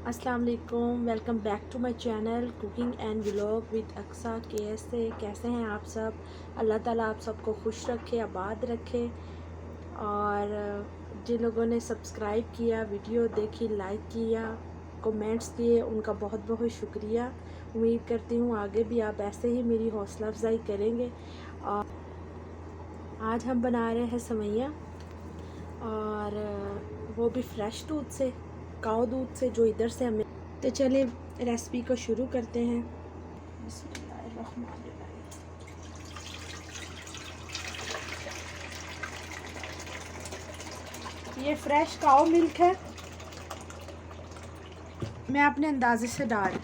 अस्सलाम वालेकुम, welcome back to my channel cooking and vlog with Aqsa. कैसे हैं आप सब? अल्लाह ताला आप सबको खुश रखे, आबाद रखे। और जिन लोगों ने सब्सक्राइब किया, वीडियो देखी, लाइक किया, कमेंट्स दिए, उनका बहुत बहुत शुक्रिया। उम्मीद करती हूँ आगे भी आप ऐसे ही मेरी हौसला अफजाई करेंगे। और आज हम बना रहे हैं सेवइयाँ, और वो भी फ्रेश दूध से, काऊ दूध से, जो इधर से हमें। तो चलिए रेसिपी को शुरू करते हैं। ये फ्रेश काऊ मिल्क है, मैं अपने अंदाजे से डाल।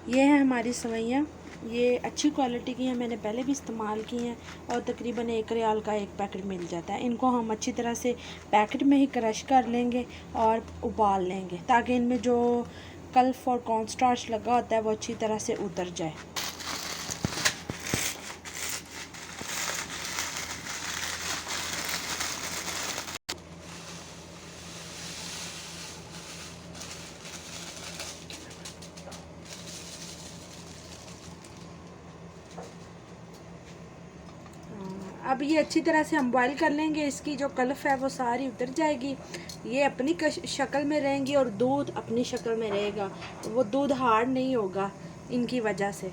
ये है हमारी सेवइयाँ, ये अच्छी क्वालिटी की हैं, मैंने पहले भी इस्तेमाल की हैं और तकरीबन 1 रियाल का एक पैकेट मिल जाता है। इनको हम अच्छी तरह से पैकेट में ही क्रश कर लेंगे और उबाल लेंगे, ताकि इनमें जो कल्फ और कॉर्न स्टार्च लगा होता है वो अच्छी तरह से उतर जाए। अब ये अच्छी तरह से हम बॉईल कर लेंगे, इसकी जो कल्फ है वो सारी उतर जाएगी, ये अपनी शक्ल में रहेंगी और दूध अपनी शक्ल में रहेगा। वो दूध हार्ड नहीं होगा इनकी वजह से।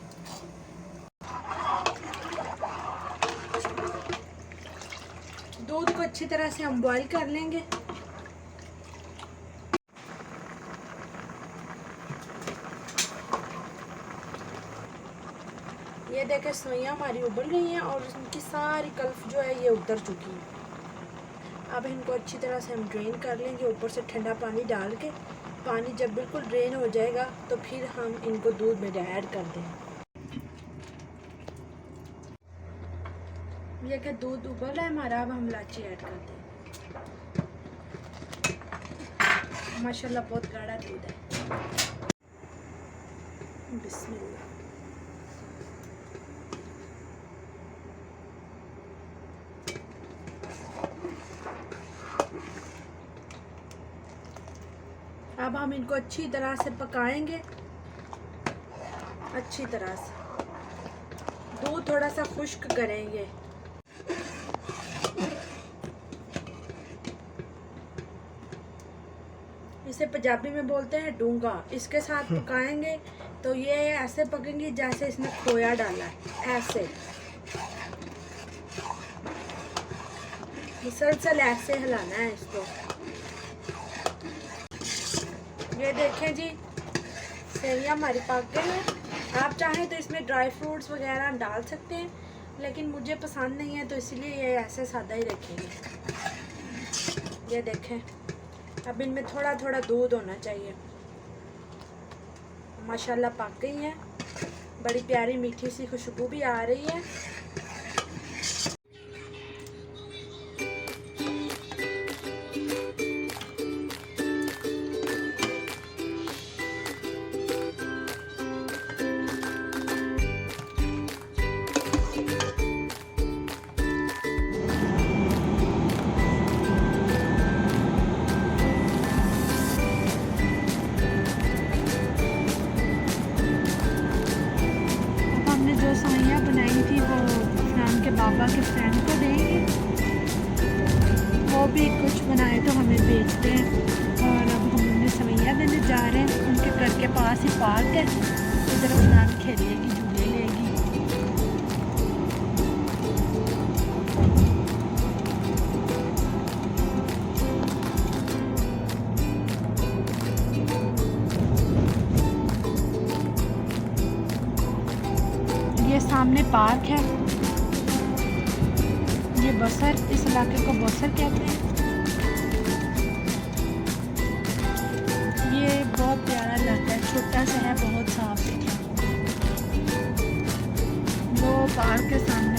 दूध को अच्छी तरह से हम बॉईल कर लेंगे। ये देखें सेवइयाँ हमारी उबल गई हैं और इनकी सारी कल्फ जो है ये उतर चुकी है। अब इनको अच्छी तरह से हम ड्रेन कर लेंगे, ऊपर से ठंडा पानी डाल के। पानी जब बिल्कुल ड्रेन हो जाएगा तो फिर हम इनको दूध में ऐड कर दें। ये कि दूध उबल है हमारा, अब हम इलायची ऐड कर दें। माशाल्लाह बहुत गाढ़ा दूध है। बिस्मिल्लाह। अब हम इनको अच्छी तरह से पकाएंगे, अच्छी तरह से दूध थोड़ा सा खुश्क करेंगे। इसे पंजाबी में बोलते हैं डूंगा। इसके साथ पकाएंगे तो ये ऐसे पकेंगी जैसे इसमें खोया डाला है, ऐसे मुसलसल ऐसे हिलाना है इसको। ये देखें जी, सेवइयाँ हमारी पक गई हैं। आप चाहें तो इसमें ड्राई फ्रूट्स वगैरह डाल सकते हैं, लेकिन मुझे पसंद नहीं है तो इसलिए ये ऐसे सादा ही रखेंगे। ये देखें, अब इनमें थोड़ा थोड़ा दूध होना चाहिए। माशाल्लाह पक गई हैं, बड़ी प्यारी मीठी सी खुशबू भी आ रही है। जो सेवइयाँ बनाई थी वो फरहान के बाबा के फ्रेंड को देंगे, वो भी कुछ बनाए तो हमें बेचते हैं। और अब हम उन्हें सेवइयाँ देने जा रहे हैं। उनके घर के पास ही पार्क है, उधर फरहान खेलेगी, झूले लेगी। ये सामने पार्क है, ये बसर, इस इलाके को बसर कहते हैं। ये बहुत प्यारा इलाका है, छोटा सा है, बहुत साफ सुथरा। वो पार्क के सामने